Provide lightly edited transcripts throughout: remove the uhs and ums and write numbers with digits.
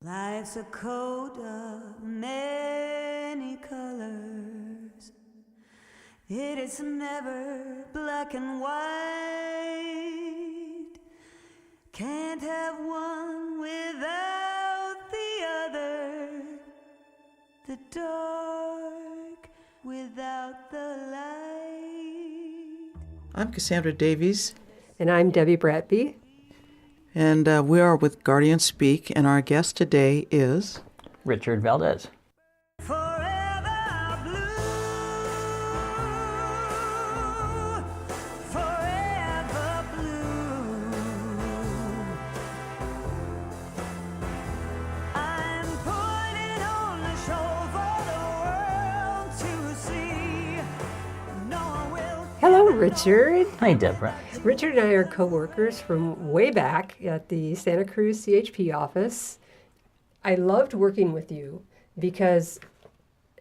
Life's a coat of many colors. It is never black and white. Can't have one without the other. The dark without the light. I'm Cassandra Davies. And I'm Debbie Bratby. And we are with Guardian Speak, and our guest today is Richard Valdez. Forever blue, forever blue. I'm putting on a show for the world to see. No one will. Hello, Richard. Hi, Deborah. Richard and I are co-workers from way back at the Santa Cruz CHP office. I loved working with you because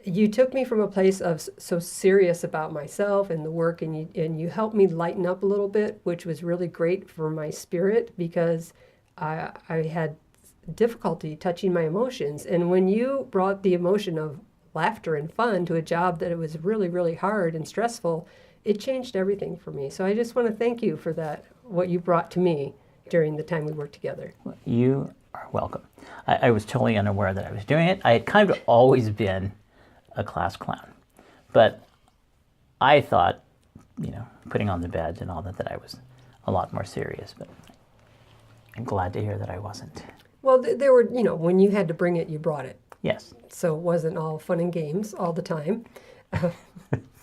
you took me from a place of so serious about myself and the work, and you helped me lighten up a little bit, which was really great for my spirit because I had difficulty touching my emotions. And when you brought the emotion of laughter and fun to a job that it was really, really hard and stressful, it changed everything for me. So I just want to thank you for that, what you brought to me during the time we worked together. You are welcome. I was totally unaware that I was doing it. I had kind of always been a class clown. But I thought, putting on the badge and all that I was a lot more serious. But I'm glad to hear that I wasn't. Well, there were, when you had to bring it, you brought it. Yes. So it wasn't all fun and games all the time.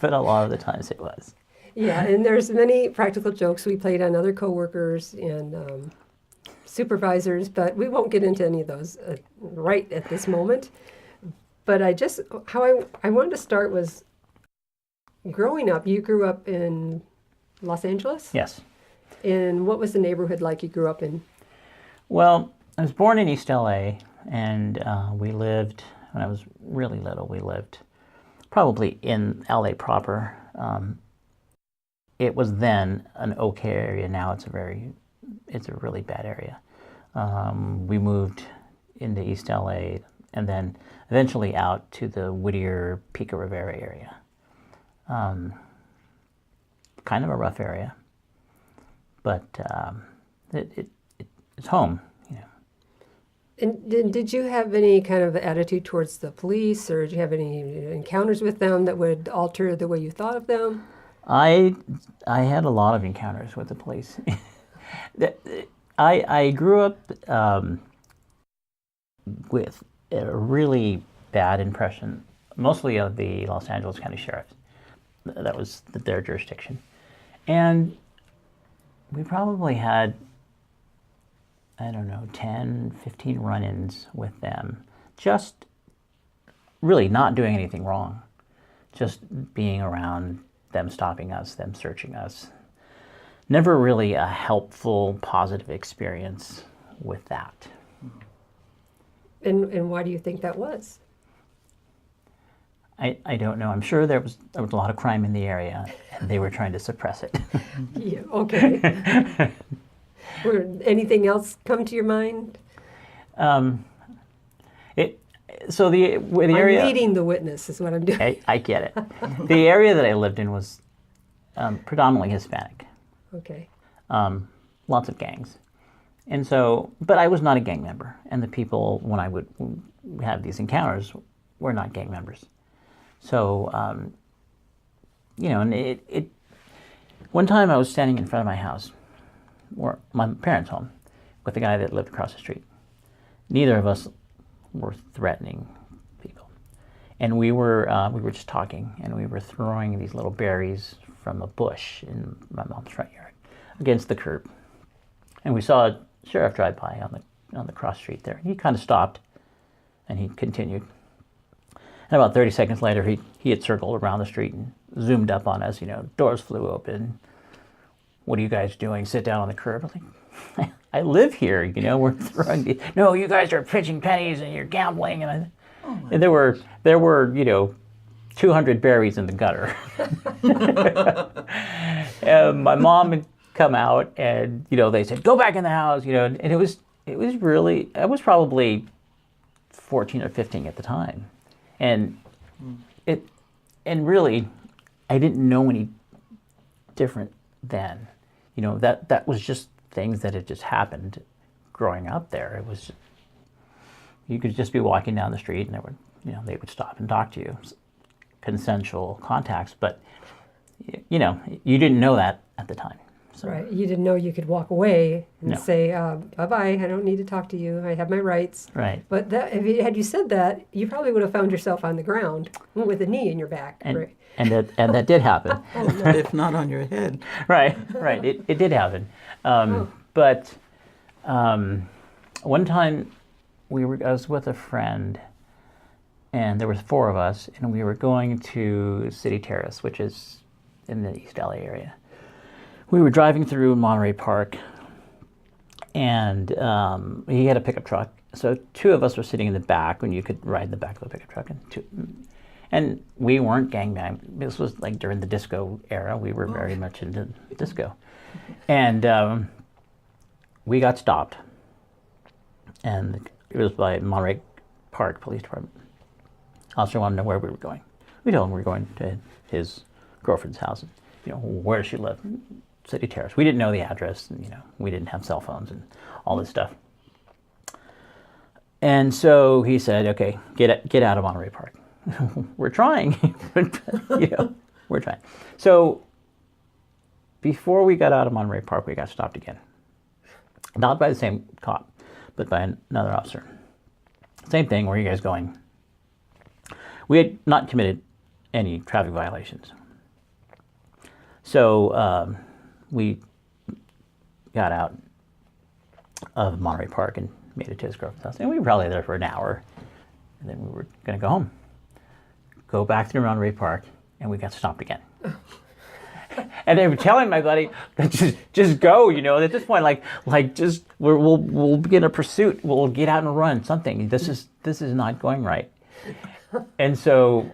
But a lot of the times it was. Yeah, and there's many practical jokes we played on other coworkers and supervisors, but we won't get into any of those right at this moment. But I wanted to start was growing up. You grew up in Los Angeles? Yes. And what was the neighborhood like you grew up in? Well, I was born in East LA, and we lived, when I was really little, we lived probably in LA proper. It was then an okay area. Now it's a really bad area. We moved into East LA and then eventually out to the Whittier, Pico Rivera area. Kind of a rough area, but it's home. And did you have any kind of attitude towards the police, or did you have any encounters with them that would alter the way you thought of them? I had a lot of encounters with the police. I grew up with a really bad impression, mostly of the Los Angeles County Sheriffs. That was their jurisdiction. And we probably had, 10, 15 run-ins with them. Just really not doing anything wrong. Just being around, them stopping us, them searching us. Never really a helpful, positive experience with that. And why do you think that was? I don't know. I'm sure there was a lot of crime in the area, and they were trying to suppress it. Yeah, okay. Anything else come to your mind? The area. I'm leading the witness is what I'm doing. I get it. The area that I lived in was predominantly Hispanic. Okay. Lots of gangs, and so, but I was not a gang member, and the people when I would have these encounters were not gang members. So, and it. One time I was standing in front of my house, or my parents' home, with a guy that lived across the street. Neither of us were threatening people, and we were just talking, and we were throwing these little berries from a bush in my mom's front yard against the curb, and we saw a sheriff drive by on the cross street there. He kind of stopped, and he continued. And about 30 seconds later, he had circled around the street and zoomed up on us. Doors flew open. What are you guys doing? Sit down on the curb. I was like, I live here, we're throwing no, you guys are pitching pennies and you're gambling. And there were 200 berries in the gutter. And my mom had come out and, they said, go back in the house, and it was really, I was probably 14 or 15 at the time, and really, I didn't know any different then. That was just things that had just happened growing up there. It was, you could just be walking down the street and they would stop and talk to you. Consensual contacts, but you didn't know that at the time. So. Right. You didn't know you could walk away and No. say, bye-bye, I don't need to talk to you. I have my rights. Right. But had you said that, you probably would have found yourself on the ground with a knee in your back. And, right. and that did happen. If not on your head. Right. It did happen. But one time I was with a friend, and there was 4 of us, and we were going to City Terrace, which is in the East LA area. We were driving through Monterey Park, and he had a pickup truck. So 2 of us were sitting in the back, when you could ride in the back of a pickup truck, and we weren't gangbang. This was like during the disco era. We were very much into disco, and we got stopped, and it was by Monterey Park Police Department. Officer wanted to know where we were going. We told him we were going to his girlfriend's house. And, where does she live? City Terrace. We didn't know the address, and we didn't have cell phones and all this stuff. And so he said, "Okay, get out of Monterey Park." We're trying, we're trying. So before we got out of Monterey Park, we got stopped again. Not by the same cop, but by another officer. Same thing. Where are you guys going? We had not committed any traffic violations. So we got out of Monterey Park and made it to his girlfriend's house. And we were probably there for an hour. And then we were going to go home. Go back through Monterey Park, and we got stopped again. And they were telling my buddy, just go, at this point, just we'll begin a pursuit. We'll get out and run something. This is not going right. And so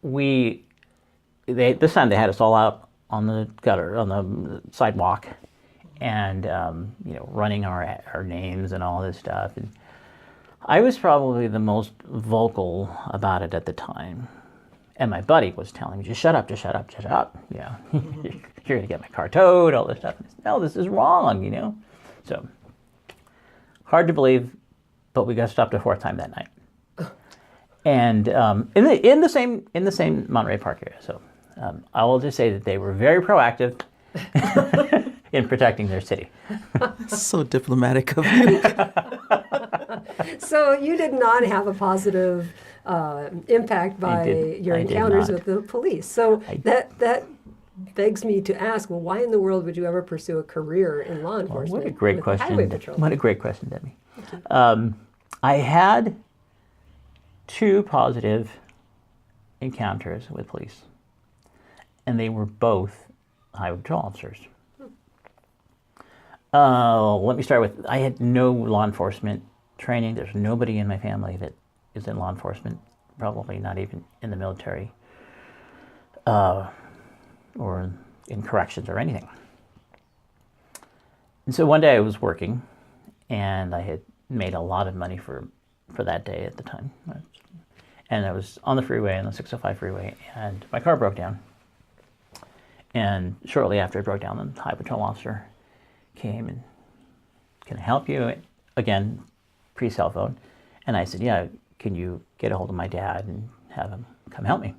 this time they had us all out on the gutter, on the sidewalk, and running our names and all this stuff. And I was probably the most vocal about it at the time. And my buddy was telling me, just shut up. Yeah, you're going to get my car towed, all this stuff. No, this is wrong, So, hard to believe, but we got stopped a 4th time that night. And in the same Monterey Park area. So, I will just say that they were very proactive in protecting their city. So diplomatic of you. So you did not have a positive impact by your I did encounters not. with the police. So that begs me to ask, well, why in the world would you ever pursue a career in law enforcement? What a great with question. Highway patrol? What a great question, Debbie. I had 2 positive encounters with police, and they were both highway patrol officers. Let me start with, I had no law enforcement training. There's nobody in my family that is in law enforcement, probably not even in the military or in corrections or anything. And so one day I was working, and I had made a lot of money for that day at the time. And I was on the freeway, on the 605 freeway, and my car broke down. And shortly after it broke down, the highway patrol officer came and, "Can I help you?" Again, pre-cell phone. And I said, "Yeah, can you get a hold of my dad and have him come help me?"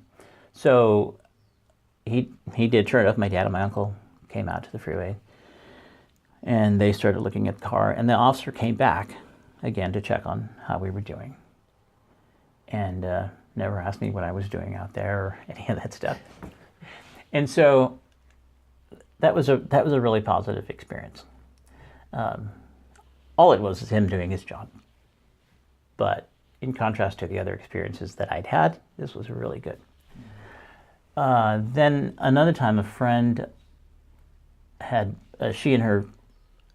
So he did. Sure enough, my dad and my uncle came out to the freeway, and they started looking at the car, and the officer came back again to check on how we were doing, and never asked me what I was doing out there or any of that stuff. And so that was a really positive experience. All it was is him doing his job. But in contrast to the other experiences that I'd had, this was really good. Then another time, a friend had, she and her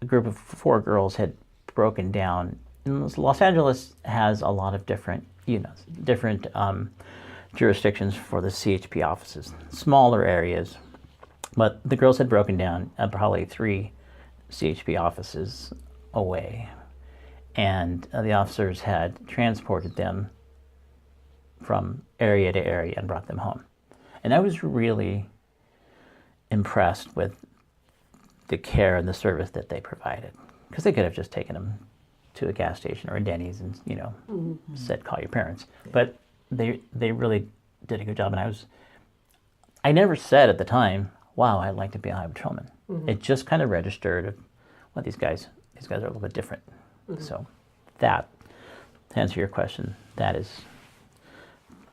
group of 4 girls had broken down. And Los Angeles has a lot of different jurisdictions for the CHP offices, smaller areas. But the girls had broken down probably 3 CHP offices away. and the officers had transported them from area to area and brought them home. And I was really impressed with the care and the service that they provided, because they could have just taken them to a gas station or a Denny's and said, call your parents. But they really did a good job. And I never said at the time, wow, I'd like to be a highway patrolman. It just kind of registered, well, these guys are a little bit different. So that, to answer your question, that is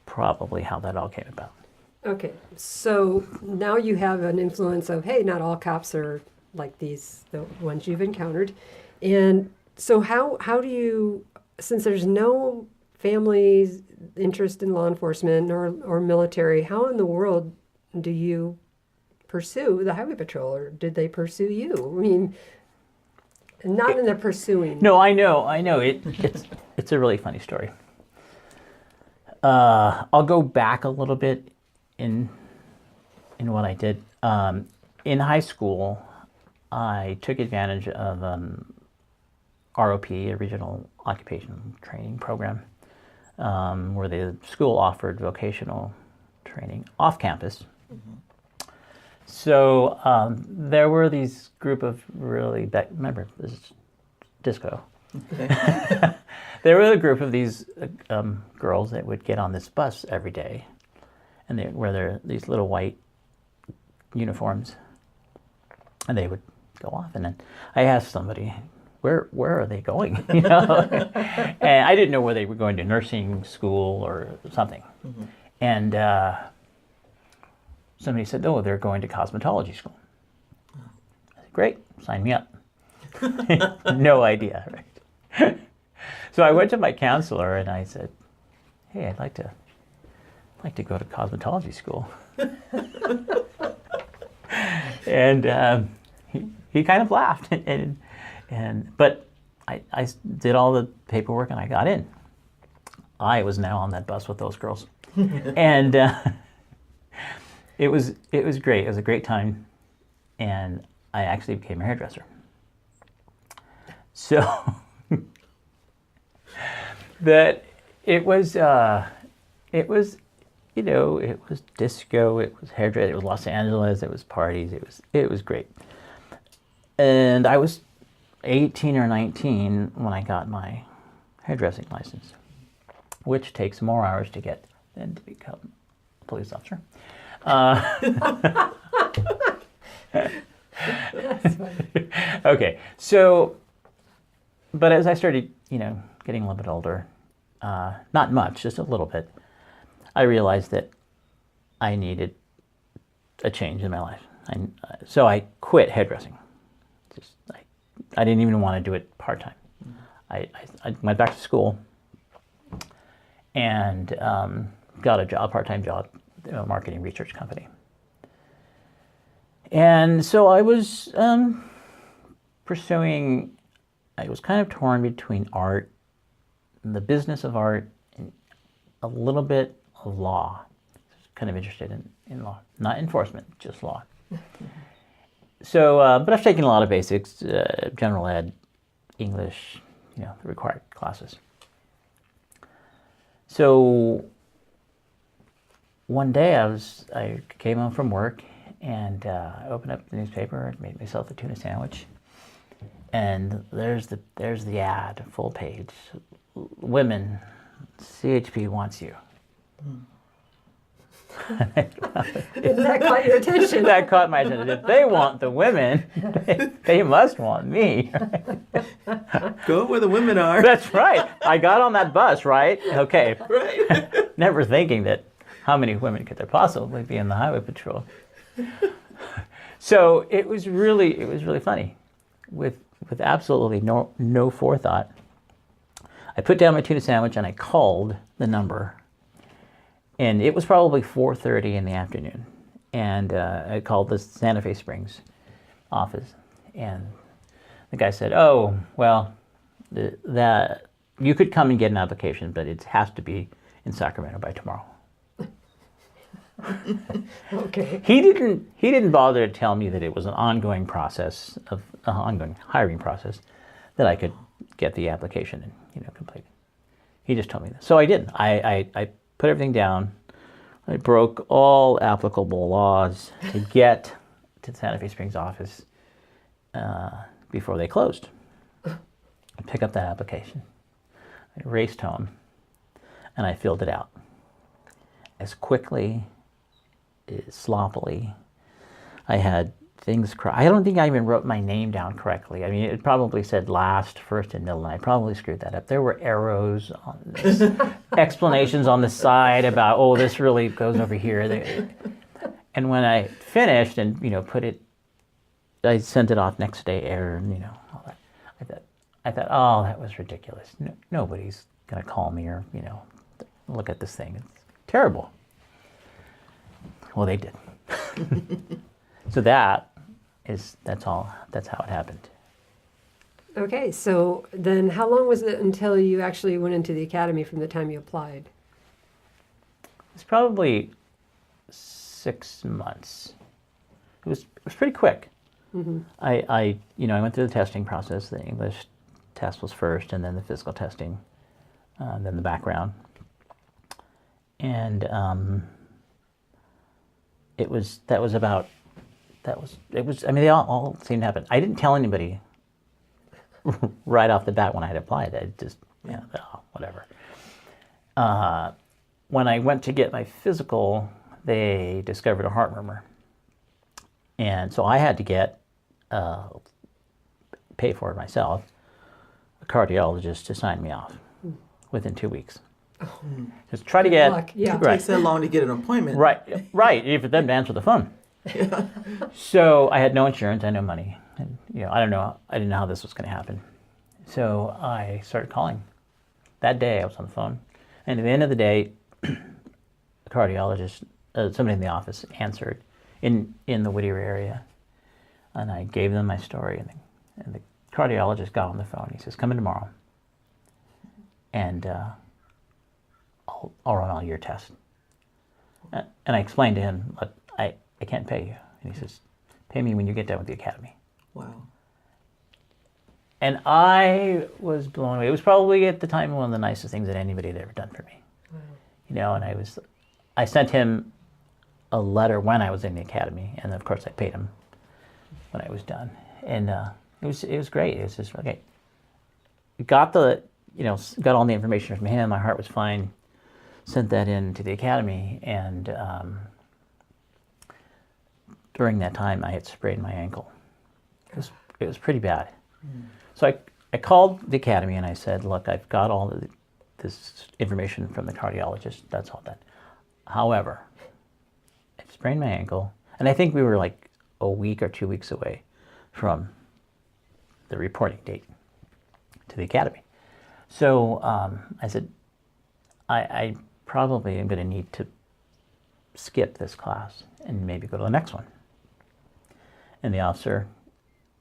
probably how that all came about. Okay, so now you have an influence of, hey, not all cops are like these, the ones you've encountered. And so how do you, since there's no family's interest in law enforcement or military, how in the world do you pursue the highway patrol, or did they pursue you? I mean, not in the pursuing. No, I know. It's a really funny story. I'll go back a little bit in what I did. In high school, I took advantage of ROP, a regional occupational training program, where the school offered vocational training off campus. So there were these group of really, remember, this is disco. Okay. There were a group of these girls that would get on this bus every day, and they wear these little white uniforms, and they would go off. And then I asked somebody, where are they going? And I didn't know where they were going, to nursing school or something. And somebody said, oh, they're going to cosmetology school. I said, great, sign me up. No idea, right? So I went to my counselor and I said, hey, I'd like to go to cosmetology school. And he kind of laughed, but I did all the paperwork and I got in. I was now on that bus with those girls, and it was great. It was a great time, and I actually became a hairdresser. So that it was disco, it was hairdressing, it was Los Angeles, it was parties, it was great. And I was 18 or 19 when I got my hairdressing license, which takes more hours to get than to become a police officer. That's funny. Okay, so, but as I started, getting a little bit older, not much, just a little bit, I realized that I needed a change in my life. So I quit hairdressing. I didn't even want to do it part-time. I went back to school and got a part-time job in a marketing research company. And so I was pursuing, I was kind of torn between art, the business of art, and a little bit of law. I was kind of interested in law, not enforcement, just law. So, but I've taken a lot of basics, general ed, English, the required classes. So one day I came home from work and I opened up the newspaper and made myself a tuna sandwich. And there's the ad, full page. Women, CHP wants you. That caught your attention. That caught my attention. If they want the women, they must want me. Go where the women are. That's right. I got on that bus, right? Okay. Right. Never thinking that how many women could there possibly be in the highway patrol. So it was really funny, with absolutely no forethought. I put down my tuna sandwich and I called the number. And it was probably 4:30 in the afternoon. And I called the Santa Fe Springs office. And the guy said, oh, well, that you could come and get an application, but it has to be in Sacramento by tomorrow. Okay. He didn't bother to tell me that it was an ongoing process, an ongoing hiring process, that I could get the application completed. He just told me this. So I did. I put everything down. I broke all applicable laws to get to the Santa Fe Springs office before they closed. I pick up that application. I raced home, and I filled it out as quickly, as sloppily. I had things. I don't think I even wrote my name down correctly. I mean, it probably said last, first, and middle, and I probably screwed that up. There were arrows on this, explanations on the side about, oh, this really goes over here. And when I finished and put it, I sent it off next day, error, and all that. I thought, oh, that was ridiculous. Nobody's gonna call me or look at this thing. It's terrible. Well, they did. So that's how it happened. Okay, so then how long was it until you actually went into the academy from the time you applied? It's probably 6 months. It was pretty quick. Mm-hmm. I went through the testing process. The English test was first, and then the physical testing, then the background, and it was. I mean, they all seemed to happen. I didn't tell anybody right off the bat when I had applied. I just whatever. When I went to get my physical, they discovered a heart murmur, and so I had to get pay for it myself. A cardiologist to sign me off within 2 weeks. Just try to get. Yeah. It takes that long to get an appointment. Right. For them to answer the phone. Yeah. So I had no insurance, I had no money, and I didn't know how this was going to happen. So I started calling. That day I was on the phone, and at the end of the day, a cardiologist, somebody in the office answered in the Whittier area, and I gave them my story, and the cardiologist got on the phone. He says, "Come in tomorrow, and I'll run all your tests." And I explained to him, "Look, I can't pay you." And he says, "Pay me when you get done with the academy." Wow. And I was blown away. It was probably at the time one of the nicest things that anybody had ever done for me. Wow. And I sent him a letter when I was in the academy, and of course I paid him when I was done. And it was great. It was just okay. Got all the information from him. My heart was fine. Sent that in to the academy, and during that time I had sprained my ankle. It was pretty bad. So I called the academy and I said, "Look, I've got all this information from the cardiologist. That's all done. However, I sprained my ankle, and I think we were like a week or 2 weeks away from the reporting date to the academy. So I said, I probably am going to need to skip this class and maybe go to the next one." And the officer,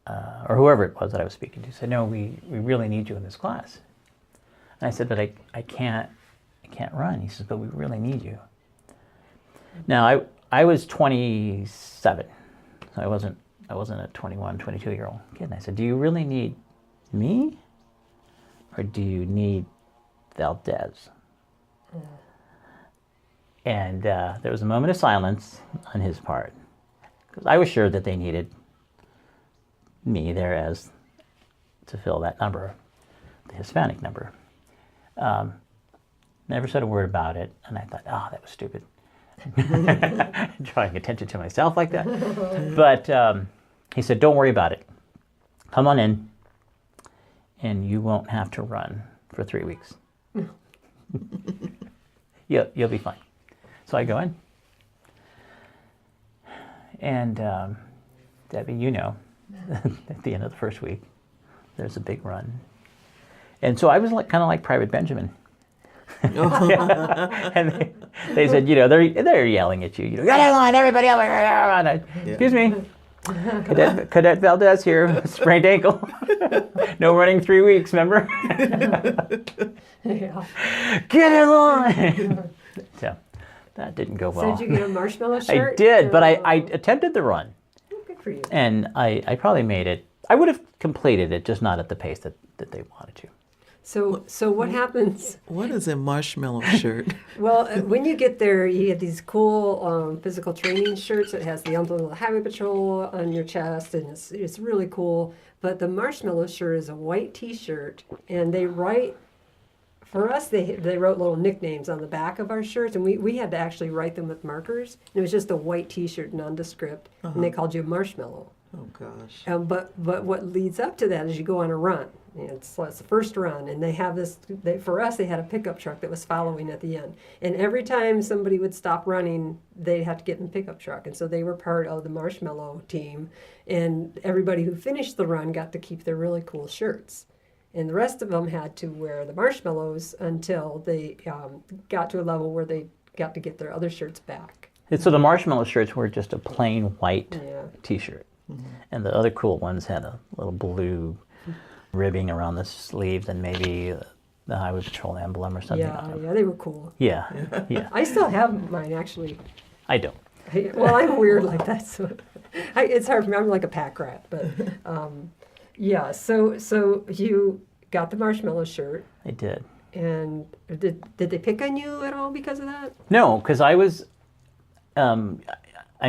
or whoever it was that I was speaking to, said, "No, we really need you in this class." And I said, "But I can't run." He says, "But we really need you." Now I was 27, so I wasn't a 21, 22-year-old kid. And I said, "Do you really need me, or do you need Valdez?" And there was a moment of silence on his part, because I was sure that they needed me there to fill that number, the Hispanic number. Never said a word about it, and I thought, oh, that was stupid. Drawing attention to myself like that. But he said, "Don't worry about it. Come on in, and you won't have to run for 3 weeks. You'll be fine." So I go in, and Debbie, at the end of the first week, there's a big run, and so I was kind of like Private Benjamin. And they said, they're yelling at you. Get in line, everybody else. Excuse me, Cadet Valdez here, sprained ankle. No running 3 weeks, remember? Yeah. Get in line. So that didn't go well. So did you get a marshmallow shirt? I did, but I attempted the run. Oh, good for you. And I probably made it. I would have completed it, just not at the pace that that they wanted to. So what happens? What is a marshmallow shirt? Well, when you get there, you get these cool physical training shirts that has the emblem of the Highway Patrol on your chest, and it's really cool. But the marshmallow shirt is a white T-shirt, and they write. For us, they wrote little nicknames on the back of our shirts, and we had to actually write them with markers. And it was just a white T-shirt, nondescript, and they called you Marshmallow. Oh gosh. But what leads up to that is you go on a run. It's the first run, and they have this. For us, they had a pickup truck that was following at the end. And every time somebody would stop running, they'd have to get in the pickup truck. And so they were part of the Marshmallow team. And everybody who finished the run got to keep their really cool shirts. And the rest of them had to wear the marshmallows until they got to a level where they got to get their other shirts back. And so the marshmallow shirts were just a plain white Yeah. T-shirt. And the other cool ones had a little blue ribbing around the sleeves and maybe the Highway Patrol emblem or something on them. Yeah, they were cool. Yeah, yeah. I still have mine, actually. I don't. Well, I'm weird like that, so it's hard for me. I'm like a pack rat, but yeah. So you got the marshmallow shirt, I did. and did they pick on you at all because of that? No, because I was, I'm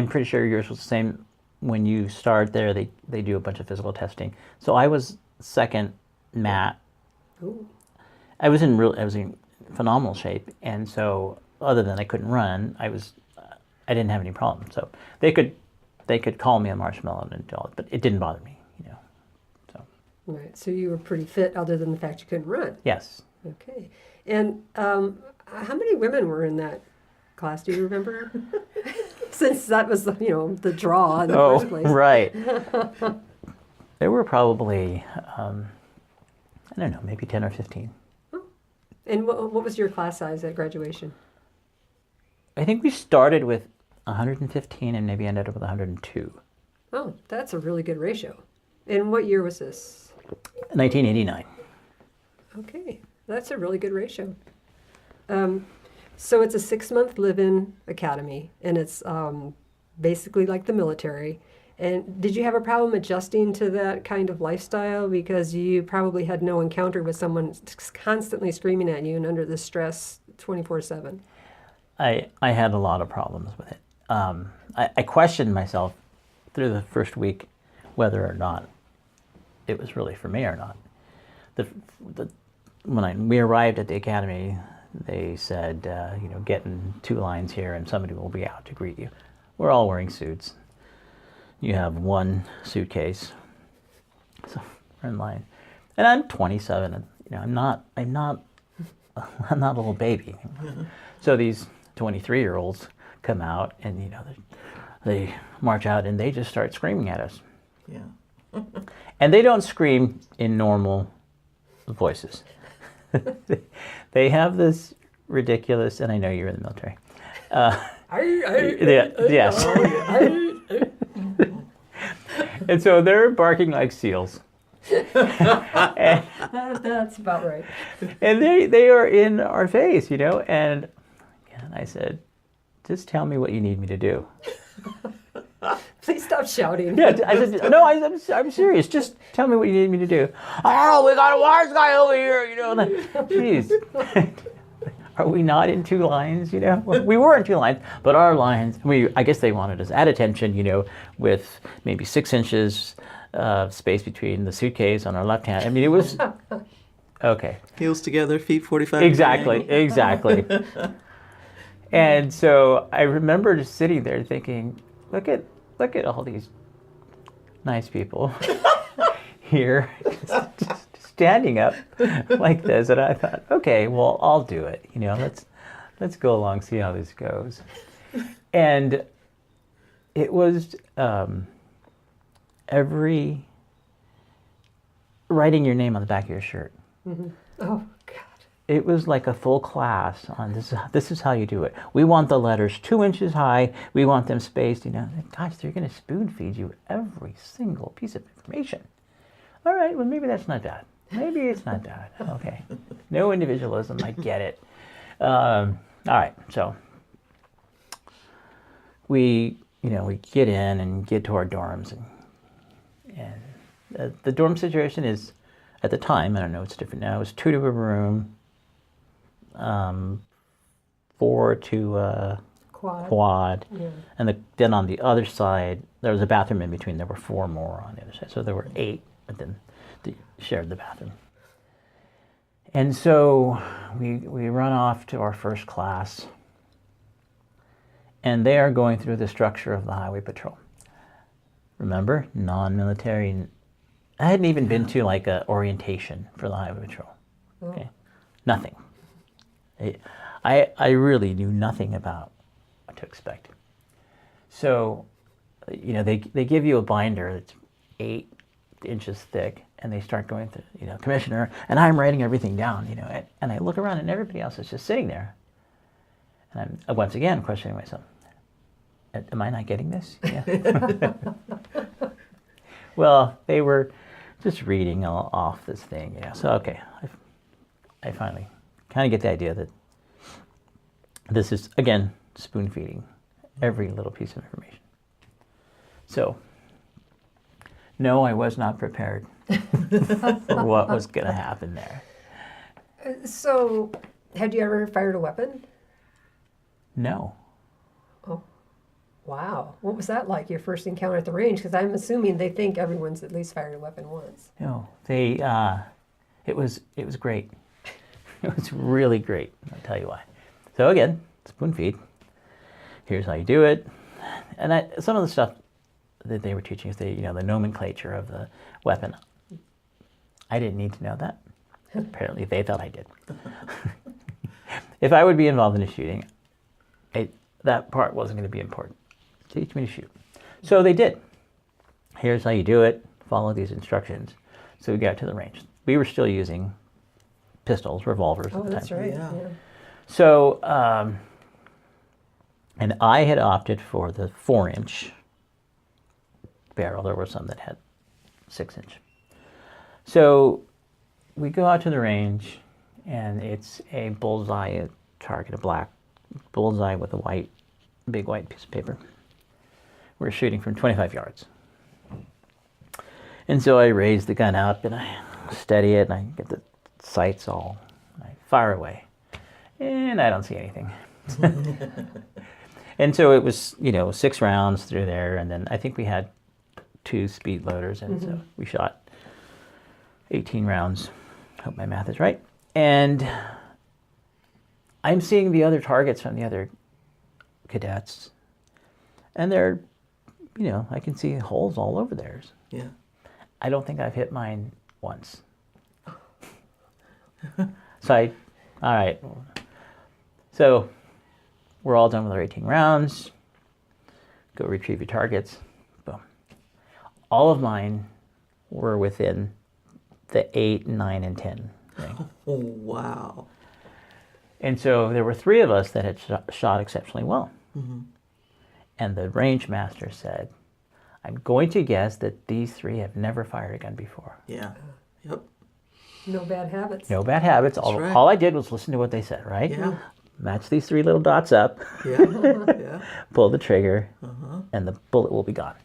pretty sure yours was the same. When you start there, they do a bunch of physical testing. So I was second mat. Ooh. I was in phenomenal shape, and so other than I couldn't run, I didn't have any problem. So they could call me a marshmallow and all, but it didn't bother me, So Right. So you were pretty fit, other than the fact you couldn't run. yes, Okay. And how many women were in that class? Do you remember? Since that was the draw in the first place. right. There were probably I don't know, maybe 10 or 15. And what was your class size at graduation? I think we started with 115 and maybe ended up with 102. Oh, that's a really good ratio. And what year was this? 1989. Okay, that's a really good ratio. So it's a 6-month live-in academy, and it's basically like the military. And did you have a problem adjusting to that kind of lifestyle? Because you probably had no encounter with someone constantly screaming at you and under the stress 24/7. I had a lot of problems with it. I questioned myself through the first week whether or not it was really for me or not. When we arrived at the academy, they said, get in 2 lines here and somebody will be out to greet you. We're all wearing suits. You have 1 suitcase. So we're in line. And I'm 27 and I'm not a little baby. So these 23-year-olds come out and they march out and they just start screaming at us. Yeah. And they don't scream in normal voices. They have this ridiculous, and I know you're in the military. Yes. And so they're barking like seals. And That's about right. and they are in our face, and I said, just tell me what you need me to do. Please stop shouting. Yeah, I said, no, I'm serious. Just tell me what you need me to do. Oh, we got a wise guy over here, Jeez. Are we not in 2 lines, Well, we were in 2 lines, but our lines, I guess they wanted us at attention, with maybe 6 inches space between the suitcase on our left hand. I mean, it was, okay. Heels together, feet 45. Exactly. And so I remember just sitting there thinking, look at all these nice people here just standing up like this. And I thought, okay, well, I'll do it. Let's go along, see how this goes. And it was writing your name on the back of your shirt. Mm-hmm. Oh, God. It was like a full class on this is how you do it. We want the letters 2 inches high. We want them spaced. Gosh, they're going to spoon feed you every single piece of information. All right, well, maybe that's not bad. Maybe it's not bad. Okay. No individualism. I get it. All right, so we get in and get to our dorms, and the dorm situation is at the time, I don't know, it's different now, it was 2 to a room, 4 to quad. Yeah. And then on the other side, there was a bathroom in between. There were 4 more on the other side. So there were 8, but then they shared the bathroom. And so we run off to our first class, and they are going through the structure of the highway patrol. Remember, non-military. I hadn't even been to like a orientation for the highway patrol. Okay, nothing. I really knew nothing about what to expect. So, you know, they give you a binder that's 8 inches thick, and they start going through, you know, Commissioner, and I'm writing everything down, you know, and I look around and everybody else is just sitting there. And I'm once again questioning myself. Am I not getting this? Yeah. Well, they were just reading off this thing, you know. So, okay, I finally kind of get the idea that this is, again, spoon feeding every little piece of information. So, no, I was not prepared for what was going to happen there. So, had you ever fired a weapon? No. Oh, wow. What was that like, your first encounter at the range? Because I'm assuming they think everyone's at least fired a weapon once. No, it was great. It was really great. I'll tell you why. So again, spoon feed. Here's how you do it. And some of the stuff that they were teaching us, the nomenclature of the weapon. I didn't need to know that. Apparently, they thought I did. If I would be involved in a shooting, that part wasn't going to be important. Teach me to shoot. So they did. Here's how you do it. Follow these instructions. So we got to the range. We were still using pistols, revolvers at the time. That's right. Yeah. So, and I had opted for the 4-inch barrel. There were some that had 6-inch. So we go out to the range, and it's a bullseye target, a black bullseye with a big white piece of paper. We're shooting from 25 yards. And so I raise the gun up, and I steady it, and I get the sights all, and I fire away. And I don't see anything. And so it was, 6 rounds through there, and then I think we had 2 speed loaders, and so we shot 18 rounds. Hope my math is right. And I'm seeing the other targets from the other cadets, and they're, I can see holes all over theirs. Yeah. I don't think I've hit mine once. So all right. So we're all done with our 18 rounds. Go retrieve your targets. Boom. All of mine were within the 8, 9, and 10 ring. Oh, wow. And so there were 3 of us that had shot exceptionally well. Mm-hmm. And the range master said, I'm going to guess that these 3 have never fired a gun before. Yeah. Yep. No bad habits. No bad habits. Right. All I did was listen to what they said, right? Yeah. Match these 3 little dots up, Yeah. Yeah. pull the trigger, Uh-huh. and the bullet will be gone.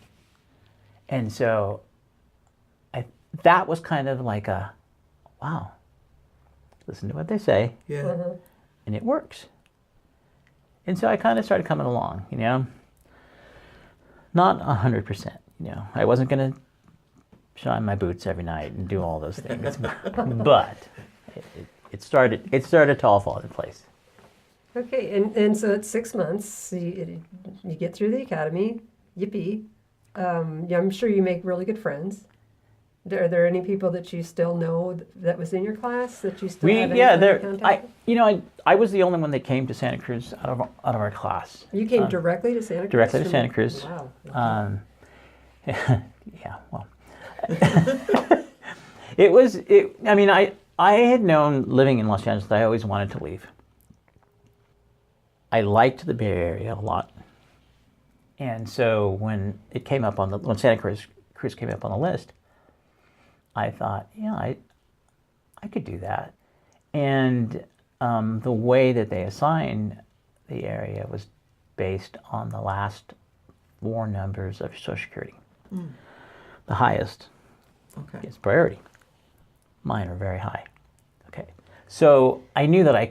And so that was kind of like a, wow, listen to what they say, Yeah. and it works. And so I kind of started coming along, not 100%, I wasn't going to shine my boots every night and do all those things, but it started to all fall into place. Okay, and so it's 6 months. You get through the academy. Yippee. Yeah, I'm sure you make really good friends. Are there any people that you still know that was in your class that you still have any contact with? I was the only one that came to Santa Cruz out of our class. You came directly to Santa Cruz? Directly to Santa Cruz. Wow. Yeah, well. I had known living in Los Angeles that I always wanted to leave. I liked the Bay Area a lot. And so when it came up when Santa Cruz came up on the list, I thought, I could do that. And the way that they assigned the area was based on the last 4 numbers of Social Security. The highest gets priority. Mine are very high. Okay. So I knew that I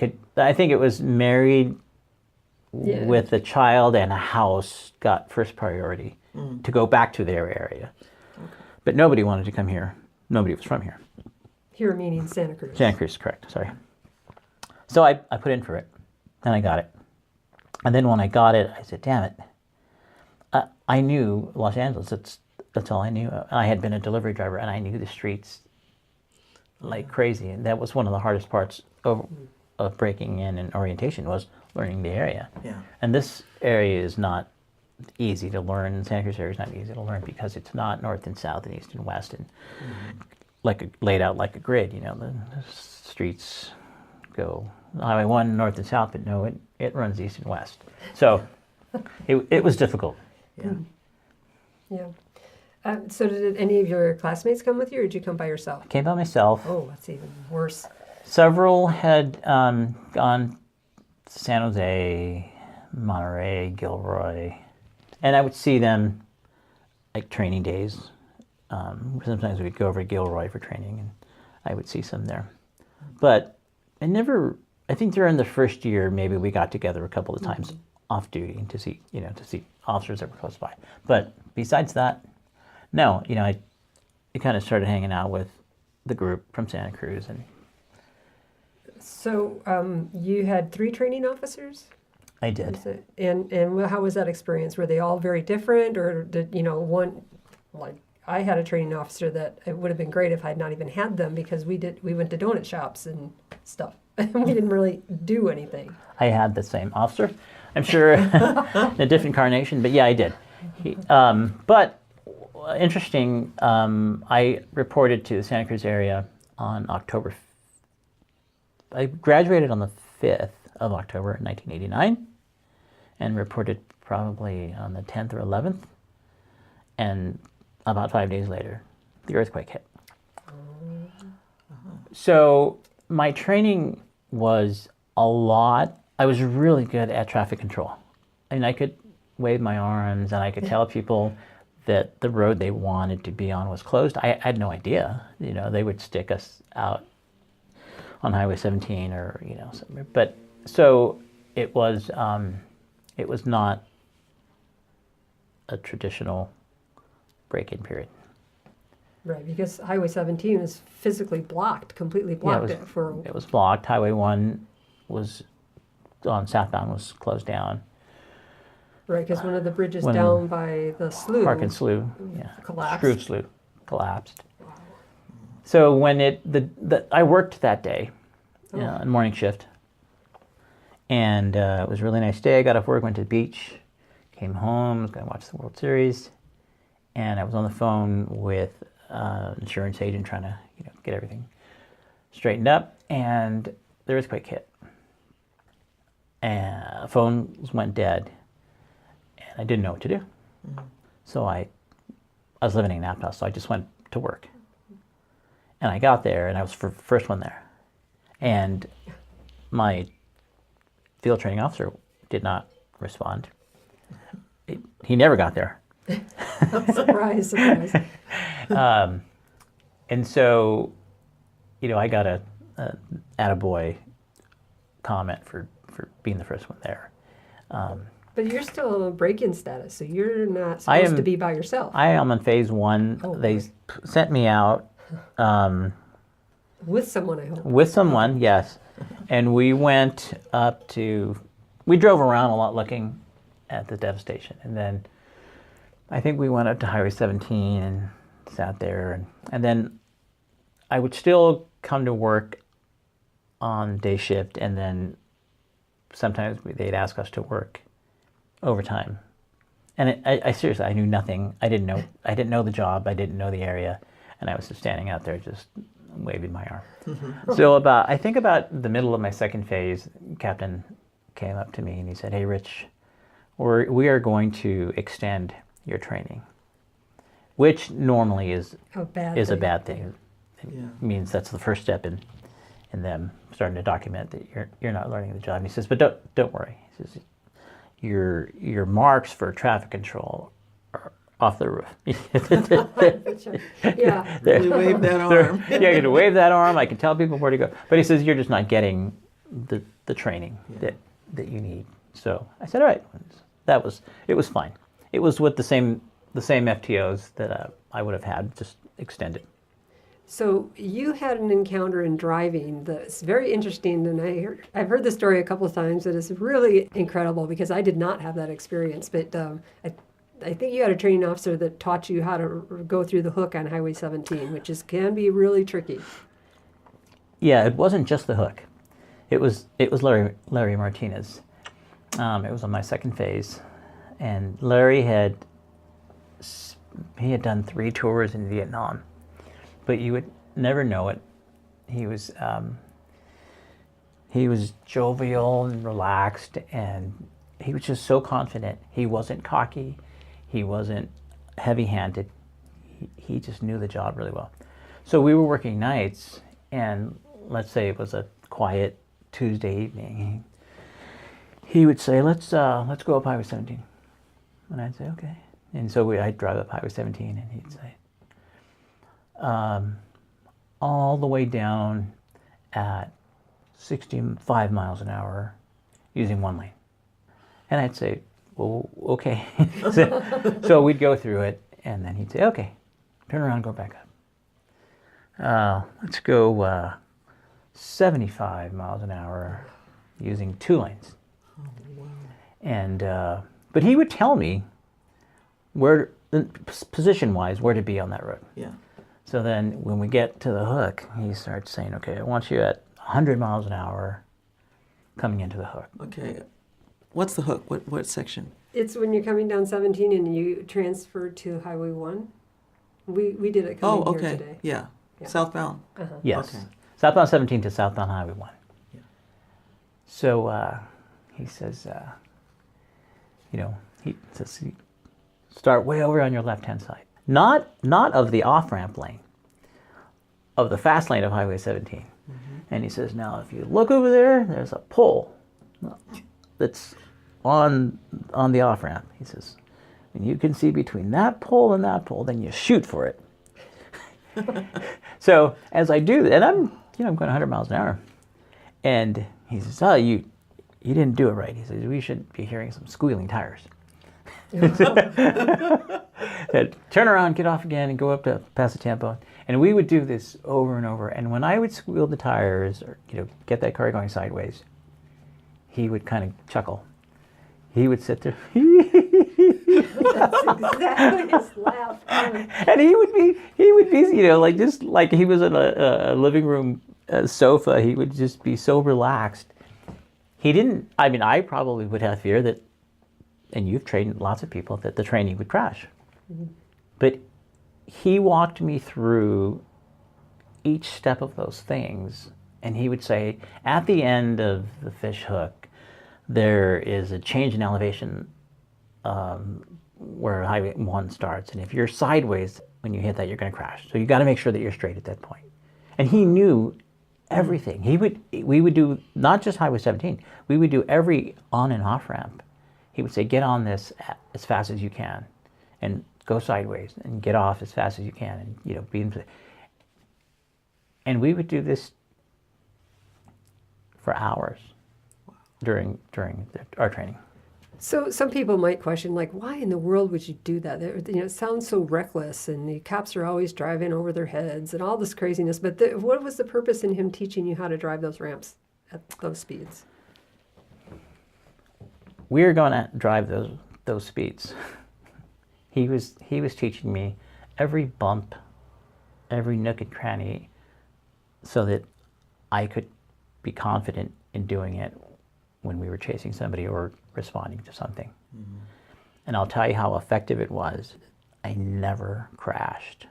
think it was married with a child and a house got first priority to go back to their area. Okay. But nobody wanted to come here. Nobody was from here. Here meaning Santa Cruz. Santa Cruz, correct. Sorry. So I put in for it, and I got it. And then when I got it, I said, damn it. I knew Los Angeles. That's all I knew. I had been a delivery driver, and I knew the streets like crazy. And that was one of the hardest parts of breaking in and orientation was learning the area. Yeah. And this area is not easy to learn. Santa Cruz area is not easy to learn because it's not north and south and east and west and laid out like a grid. You know, the streets go Highway 1 north and south, but no, it runs east and west. So it was difficult. Yeah. Yeah. So did any of your classmates come with you, or did you come by yourself? I came by myself. Oh, that's even worse. Several had gone to San Jose, Monterey, Gilroy, and I would see them like training days. Sometimes we'd go over to Gilroy for training, and I would see some there. But I think during the first year, maybe we got together a couple of times off duty to see officers that were close by. But besides that, no, I kind of started hanging out with the group from Santa Cruz. And so you had 3 training officers? I did. And how was that experience? Were they all very different, or did one, like I had a training officer that it would have been great if I had not even had them, because we went to donut shops and stuff and we didn't really do anything. I had the same officer, I'm sure, in a different incarnation, but yeah, I did. But interesting, I reported to the Santa Cruz area on October. I graduated on the 5th of October in 1989 and reported probably on the 10th or 11th. And about 5 days later, the earthquake hit. So my training was a lot. I was really good at traffic control. I could wave my arms and I could tell people that the road they wanted to be on was closed. I had no idea. They would stick us out on Highway 17 or somewhere. But so it was not a traditional break-in period. Right, because Highway 17 is physically blocked, completely blocked. It was blocked. Highway 1 was on southbound was closed down. Right, because one of the bridges down by the slough, Parkin Slough, collapsed. Screw Slough collapsed. So when I worked that day, in morning shift, and it was a really nice day. I got off work, went to the beach, came home, was going to watch the World Series, and I was on the phone with an insurance agent trying to get everything straightened up, and the earthquake hit. And phones went dead, and I didn't know what to do. So I was living in Napa, so I just went to work. And I got there, and I was the first one there. And my field training officer did not respond. He never got there. Surprise, surprise. And so, I got a attaboy comment for being the first one there. But you're still in break-in status, so you're not supposed to be by yourself. I am on phase 1. Oh, they sent me out. With someone, I hope. With someone, yes. And we went we drove around a lot looking at the devastation. And then I think we went up to Highway 17 and sat there. And then I would still come to work on day shift, and then sometimes they'd ask us to work overtime. And I seriously, I knew nothing. I didn't know the job. I didn't know the area. And I was just standing out there just waving my arm. So I think about the middle of my second phase, Captain came up to me and he said, "Hey, Rich, we are going to extend your training," which normally is a bad thing. It means that's the first step in them starting to document that you're not learning the job. And he says, "But don't worry." He says, your marks for traffic control off the roof. Yeah. Really wave that arm. Yeah, you can wave that arm. I can tell people where to go. But he says, you're just not getting the training that you need. So I said, all right. It was fine. It was with the same FTOs that I would have had, just extended. So you had an encounter in driving that's very interesting, and I've heard the story a couple of times. That is really incredible because I did not have that experience. But I think you had a training officer that taught you how to go through the hook on Highway 17, which can be really tricky. Yeah, it wasn't just the hook. It was Larry Martinez. It was on my second phase, and Larry had done 3 tours in Vietnam, but you would never know it. He was jovial and relaxed, and he was just so confident. He wasn't cocky. He wasn't heavy-handed. He just knew the job really well. So we were working nights, and let's say it was a quiet Tuesday evening. He would say, "Let's go up Highway 17," and I'd say, "Okay." And so I'd drive up Highway 17, and he'd say, all the way down at 65 miles an hour using 1 lane. And I'd say, "Well, okay." So we'd go through it, and then he'd say, "Okay, turn around, go back up. Let's go 75 miles an hour using 2 lanes." Oh, wow. And but he would tell me where, position-wise, where to be on that road. Yeah. So then when we get to the hook, he starts saying, "Okay, I want you at 100 miles an hour coming into the hook." Okay. What's the hook? What section? It's when you're coming down 17 and you transfer to Highway 1. We did it Oh, coming here okay. today. Yeah. Yeah. Southbound. Yes. Okay. Southbound 17 to southbound Highway 1. Yeah. So he says, he says, start way over on your left-hand side. Not of the off-ramp lane, of the fast lane of Highway 17. Mm-hmm. And he says, now if you look over there, there's a pole that's on the off-ramp. He says, and you can see between that pole and that pole, then you shoot for it. So as I do, and I'm going 100 miles an hour, and he says, "Oh, you didn't do it right." He says, "We should be hearing some squealing tires." Said, "Turn around, get off again, and go up to Paso Tiempo." And we would do this over and over. And when I would squeal the tires, or get that car going sideways, he would kind of chuckle. He would sit there. That's exactly his laugh. And he would be, like just like he was in a living room sofa. He would just be so relaxed. He didn't. I mean, I probably would have fear that, and you've trained lots of people, that the training would crash. Mm-hmm. But he walked me through each step of those things, and he would say, at the end of the fish hook, there is a change in elevation where Highway 1 starts, and if you're sideways when you hit that, you're going to crash. So you got to make sure that you're straight at that point. And he knew everything. We would do not just Highway 17. We would do every on and off ramp. He would say, "Get on this as fast as you can, and go sideways, and get off as fast as you can, and be in." And we would do this for hours during our training. So some people might question, like, why in the world would you do that? It sounds so reckless, and the cops are always driving over their heads and all this craziness. But what was the purpose in him teaching you how to drive those ramps at those speeds? We're going to drive those speeds. He was teaching me every bump, every nook and cranny, so that I could be confident in doing it when we were chasing somebody or responding to something. Mm-hmm. And I'll tell you how effective it was. I never crashed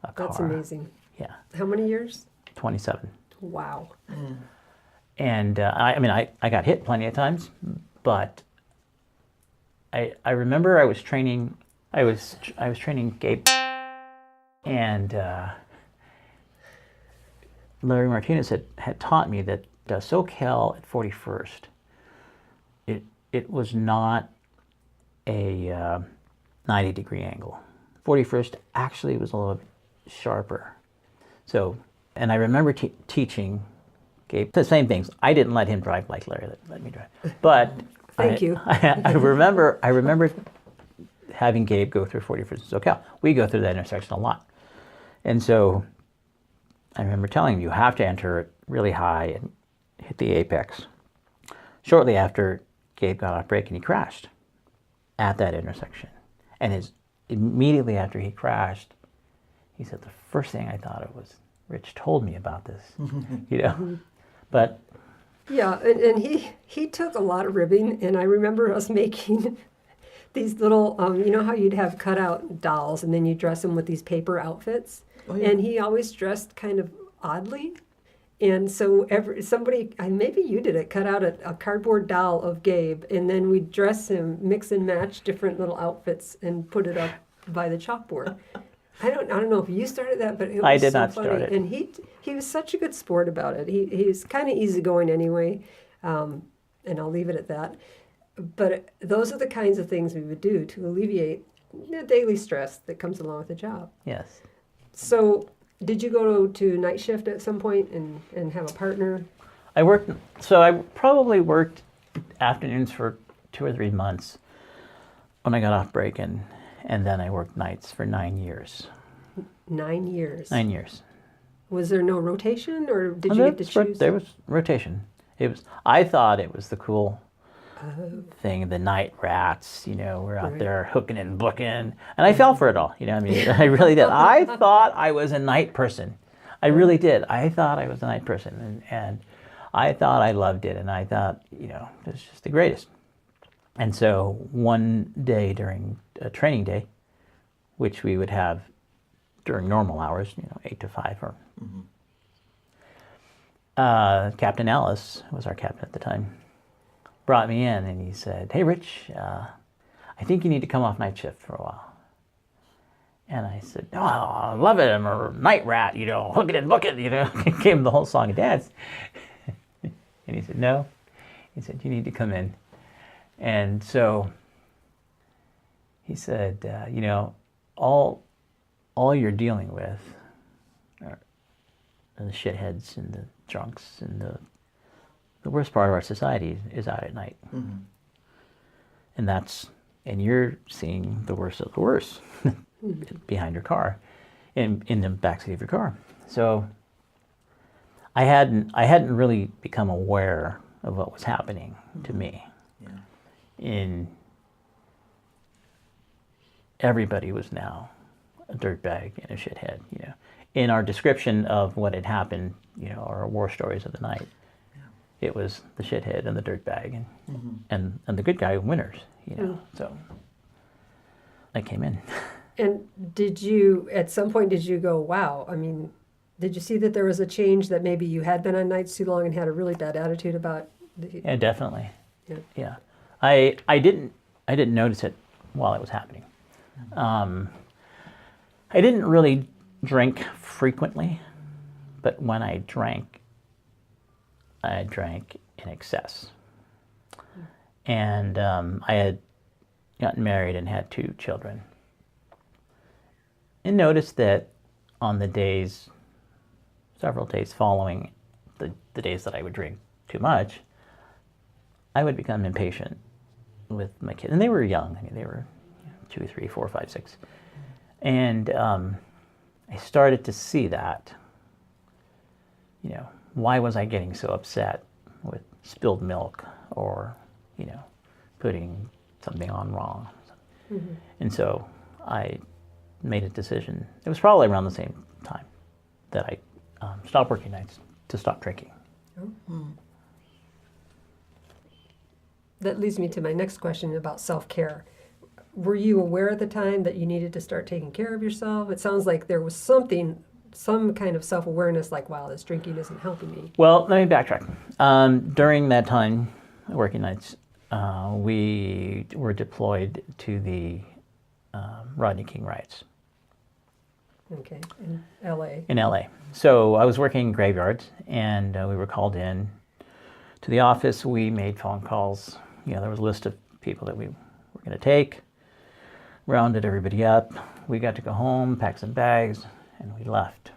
a car. That's amazing. Yeah. How many years? 27. Wow. Mm. And I got hit plenty of times, but I remember I was training Gabe, and Larry Martinez had taught me that SoCal at 41st, it was not a 90-degree angle. 41st actually was a little bit sharper. So, and I remember teaching Gabe the same things. I didn't let him drive like Larry let me drive. But Thank you. I remember having Gabe go through 41st and SoCal. We go through that intersection a lot. And so I remember telling him, you have to enter it really high and hit the apex. Shortly after, Gabe got off brake and he crashed at that intersection. And immediately after he crashed, he said, the first thing I thought of was, Rich told me about this, you know. But Yeah, and he took a lot of ribbing, and I remember us making these little, you know how you'd have cutout dolls, and then you dress them with these paper outfits, and he always dressed kind of oddly, and so somebody, maybe you did it, cut out a cardboard doll of Gabe, and then we'd dress him, mix and match different little outfits, and put it up by the chalkboard. I don't know if you started that, but it was I did so not funny. start it. And he was such a good sport about it. He was kind of easygoing anyway, and I'll leave it at that. But those are the kinds of things we would do to alleviate the daily stress that comes along with the job. yes. So did you go to night shift at some point and have a partner? I probably worked afternoons for 2 or 3 months when I got off break, and then I worked nights for 9 years. 9 years. 9 years. Was there no rotation, or did you get to choose? There was rotation. I thought it was the cool thing, the night rats, you know, we're out there hooking and booking. And I fell for it all, you know, I mean, I really did. I thought I was a night person. I really did. I thought I was a night person, and I thought I loved it, and I thought, you know, it was just the greatest. And so one day during a training day, which we would have during normal hours, you know, 8 to 5, or Captain Ellis was our captain at the time, brought me in and he said, "Hey, Rich, I think you need to come off night shift for a while." And I said, "Oh, I love it. I'm a night rat, you know, hook it and book it, you know." Gave him the whole song and dance. And he said, "No." He said, "You need to come in." And so he said, "You know, all you're dealing with are the shitheads and the drunks, and the worst part of our society is out at night. And you're seeing the worst of the worst behind your car, in the backseat of your car." So I hadn't really become aware of what was happening to me. Everybody was now a dirtbag and a shithead, you know. In our description of what had happened, you know, our war stories of the night, it was the shithead and the dirtbag and the good guy winners, you know. So I came in. And at some point, did you go, wow, I mean, did you see that there was a change, that maybe you had been on nights too long and had a really bad attitude about Yeah, definitely. Yeah. Yeah. I didn't notice it while it was happening. I didn't really drink frequently, but when I drank in excess. And I had gotten married and had 2 children. And noticed that on the days, several days following the days that I would drink too much, I would become impatient with my kids. And they were young. I mean, they were 2, 3, 4, 5, 6. And I started to see that, you know, why was I getting so upset with spilled milk, or, you know, putting something on wrong? And so I made a decision. It was probably around the same time that I stopped working nights to stop drinking. That leads me to my next question about self-care. Were you aware at the time that you needed to start taking care of yourself? It sounds like there was some kind of self-awareness, like, wow, this drinking isn't helping me. Well, let me backtrack. During that time, working nights, we were deployed to the Rodney King riots. Okay, in L.A. In L.A. So I was working graveyards, and we were called in to the office. We made phone calls. You know, there was a list of people that we were going to take. rounded everybody up. We got to go home, pack some bags, and we left.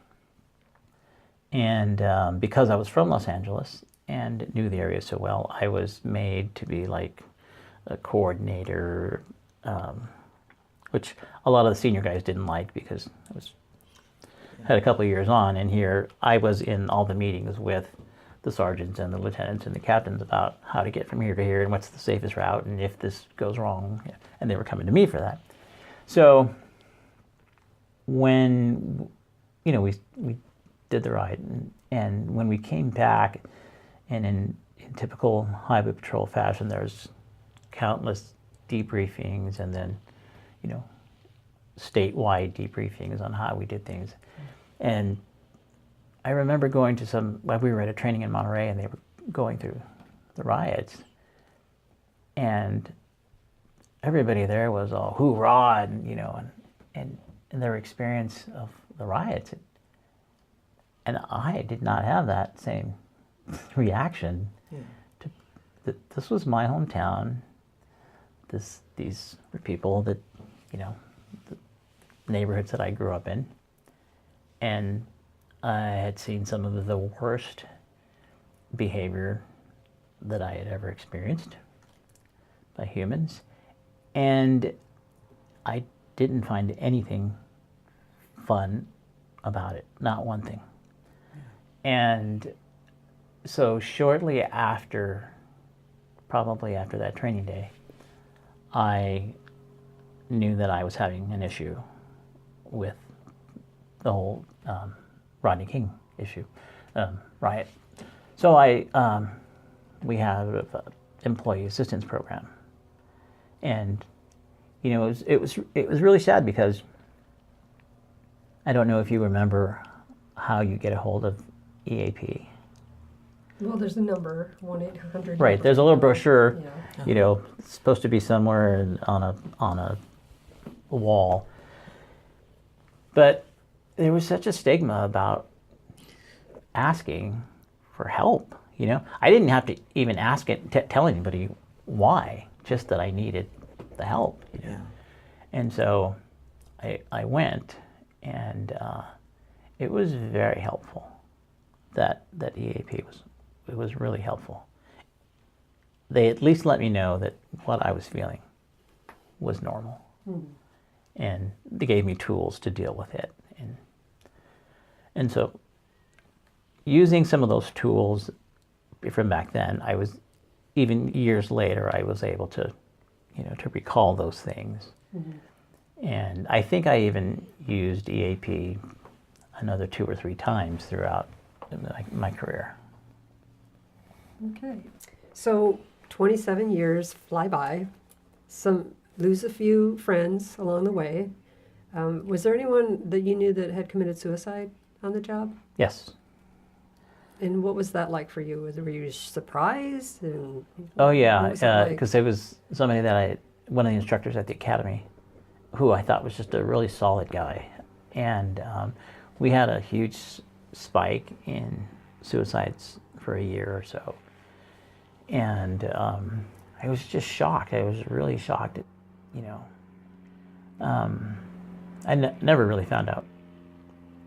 And because I was from Los Angeles and knew the area so well, I was made to be like a coordinator, which a lot of the senior guys didn't like because I had a couple of years on, and here I was in all the meetings with the sergeants and the lieutenants and the captains about how to get from here to here and what's the safest route and if this goes wrong, and they were coming to me for that. So when we did the ride, and when we came back, and in typical highway patrol fashion, there's countless debriefings, and then statewide debriefings on how we did things. And I remember going to we were at a training in Monterey, and they were going through the riots, and everybody there was all hoorah, and their experience of the riots. And I did not have that same reaction. This was my hometown. These were people that, the neighborhoods that I grew up in. And I had seen some of the worst behavior that I had ever experienced by humans. And I didn't find anything fun about it, not one thing. And so shortly after, probably after that training day, I knew that I was having an issue with the whole Rodney King issue, riot. So we have an employee assistance program, and it was really sad because I don't know if you remember how you get a hold of EAP. Well, there's a number, 1-800. Right. There's a little brochure. Yeah. It's supposed to be somewhere on a wall. But there was such a stigma about asking for help. I didn't have to even tell anybody why, just that I needed the help. Yeah. And so I went, and it was very helpful. That EAP was really helpful. They at least let me know that what I was feeling was normal, and they gave me tools to deal with it. And so, using some of those tools from back then, I was, even years later, I was able to, to recall those things. And I think I even used EAP another 2 or 3 times throughout my career. Okay. So 27 years fly by. Lose a few friends along the way. Was there anyone that you knew that had committed suicide on the job? Yes. And what was that like for you? Were you surprised? And Oh yeah, what was that like? because there was somebody that one of the instructors at the academy, who I thought was just a really solid guy, and we had a huge spike in suicides for a year or so, and I was just shocked. I was really shocked. I never really found out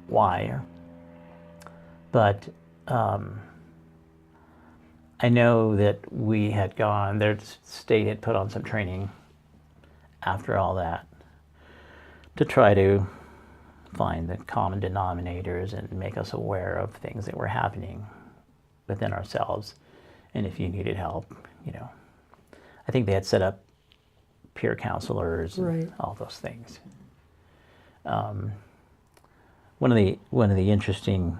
why, but I know that we had gone, their state had put on some training after all that to try to find the common denominators and make us aware of things that were happening within ourselves. And if you needed help, I think they had set up peer counselors and Right. all those things. One of the interesting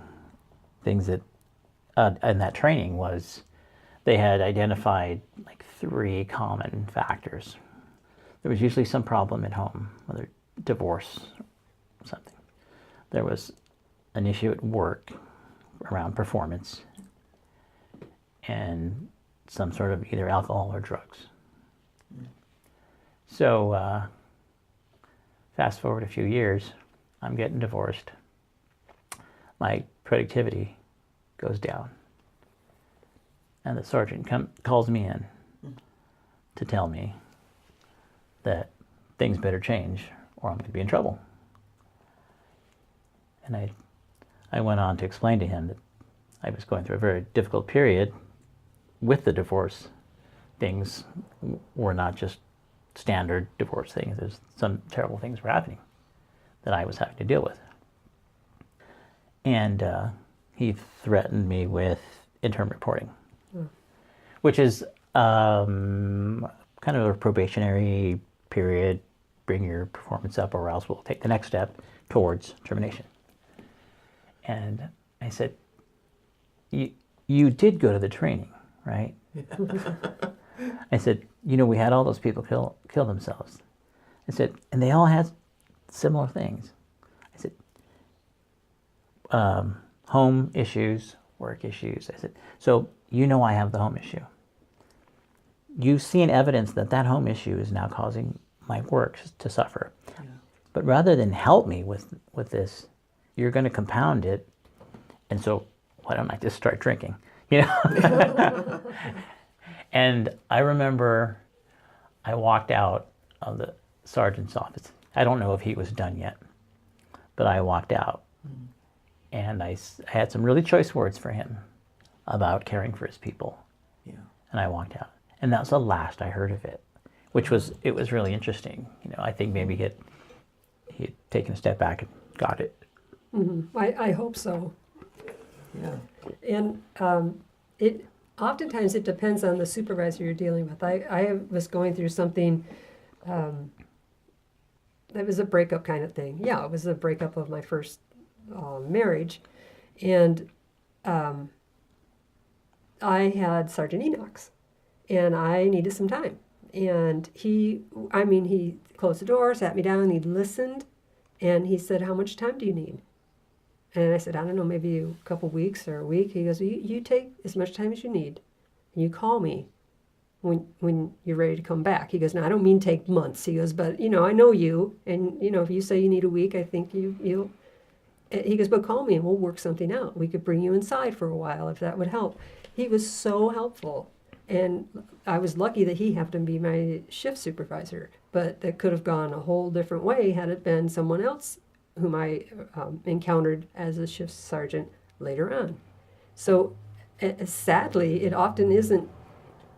things that in that training was they had identified like 3 common factors. There was usually some problem at home, whether divorce or something. There was an issue at work around performance, and some sort of either alcohol or drugs. So fast forward a few years, I'm getting divorced. My productivity goes down. And the sergeant calls me in to tell me that things better change or I'm going to be in trouble. And I went on to explain to him that I was going through a very difficult period with the divorce. Things were not just standard divorce things. There's some terrible things were happening that I was having to deal with. And he threatened me with interim reporting, which is kind of a probationary period, bring your performance up or else we'll take the next step towards termination. And I said, you did go to the training, right? I said, we had all those people kill themselves. I said, and they all had similar things. I said, home issues, work issues. I said, so I have the home issue. You've seen evidence that home issue is now causing my work to suffer. Yeah. But rather than help me with this, you're going to compound it. And so why don't I just start drinking? And I remember I walked out of the sergeant's office. I don't know if he was done yet, but I walked out. And I had some really choice words for him about caring for his people. Yeah. And I walked out. And that was the last I heard of it, it was really interesting. I think maybe he had taken a step back and got it. Mm-hmm. I hope so. Yeah. And oftentimes it depends on the supervisor you're dealing with. I was going through something that was a breakup kind of thing. Yeah, it was a breakup of my first marriage. And I had Sergeant Enoch's, and I needed some time. And he closed the door, sat me down, he listened, and he said, "How much time do you need?" And I said, "I don't know, maybe a couple weeks or a week." He goes, you take as much time as you need. And you call me when you're ready to come back. He goes, "Now, I don't mean take months." He goes, "But, I know you. And, if you say you need a week, I think you'll." He goes, "But call me and we'll work something out. We could bring you inside for a while if that would help." He was so helpful. And I was lucky that he happened to be my shift supervisor. But that could have gone a whole different way had it been someone else whom I encountered as a shift sergeant later on. So sadly, it often isn't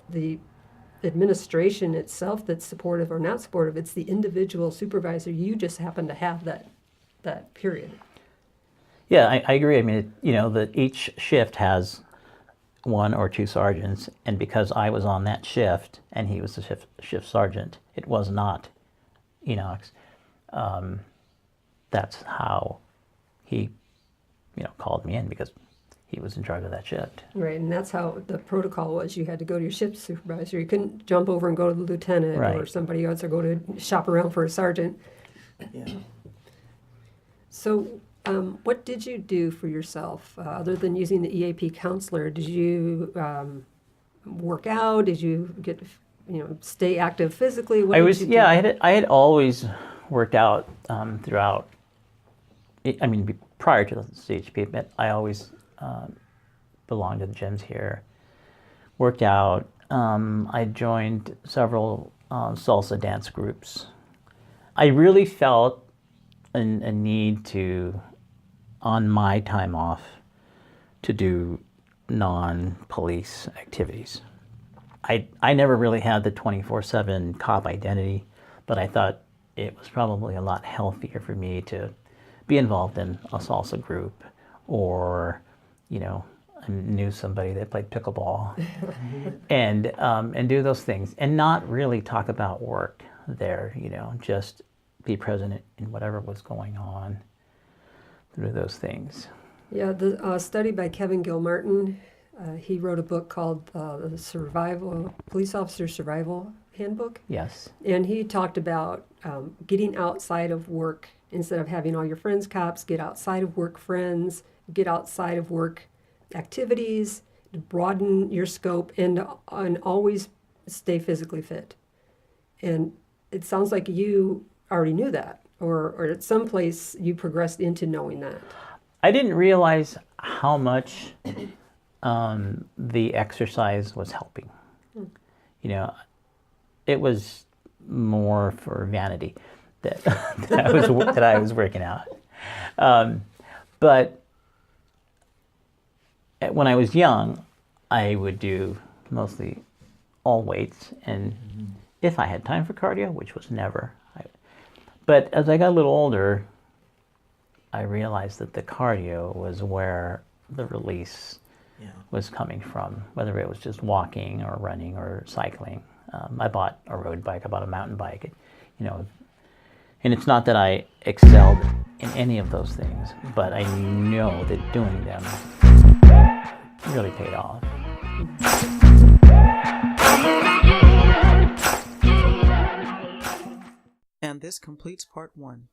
the administration itself that's supportive or not supportive. It's the individual supervisor. You just happen to have that period. Yeah, I agree. I mean, that each shift has one or two sergeants, and because I was on that shift and he was the shift sergeant, it was not Enoch's. That's how he, called me in because he was in charge of that shift. Right, and that's how the protocol was. You had to go to your shift supervisor. You couldn't jump over and go to the lieutenant or somebody else or go to shop around for a sergeant. Yeah. So what did you do for yourself other than using the EAP counselor? Did you work out? Did you get, stay active physically? What did you do? I had always worked out throughout. Prior to the CHP, but I always belonged to the gyms here. Worked out. I joined several salsa dance groups. I really felt a need to, on my time off, to do non-police activities. I never really had the 24/7 cop identity, but I thought it was probably a lot healthier for me to be involved in a salsa group, or, I knew somebody that played pickleball, and do those things, and not really talk about work there, just be present in whatever was going on through those things. Yeah, the study by Kevin Gilmartin, he wrote a book called the Police Officer Survival Handbook. Yes. And he talked about getting outside of work. Instead of having all your friends cops, get outside of work friends, get outside of work activities, broaden your scope, and always stay physically fit. And it sounds like you already knew that, or at some place you progressed into knowing that. I didn't realize how much the exercise was helping. It was more for vanity that that I was working out. But when I was young, I would do mostly all weights, and if I had time for cardio, which was never. But as I got a little older, I realized that the cardio was where the release was coming from, whether it was just walking or running or cycling. I bought a road bike, I bought a mountain bike, and it's not that I excelled in any of those things, but I know that doing them really paid off. And this completes part 1.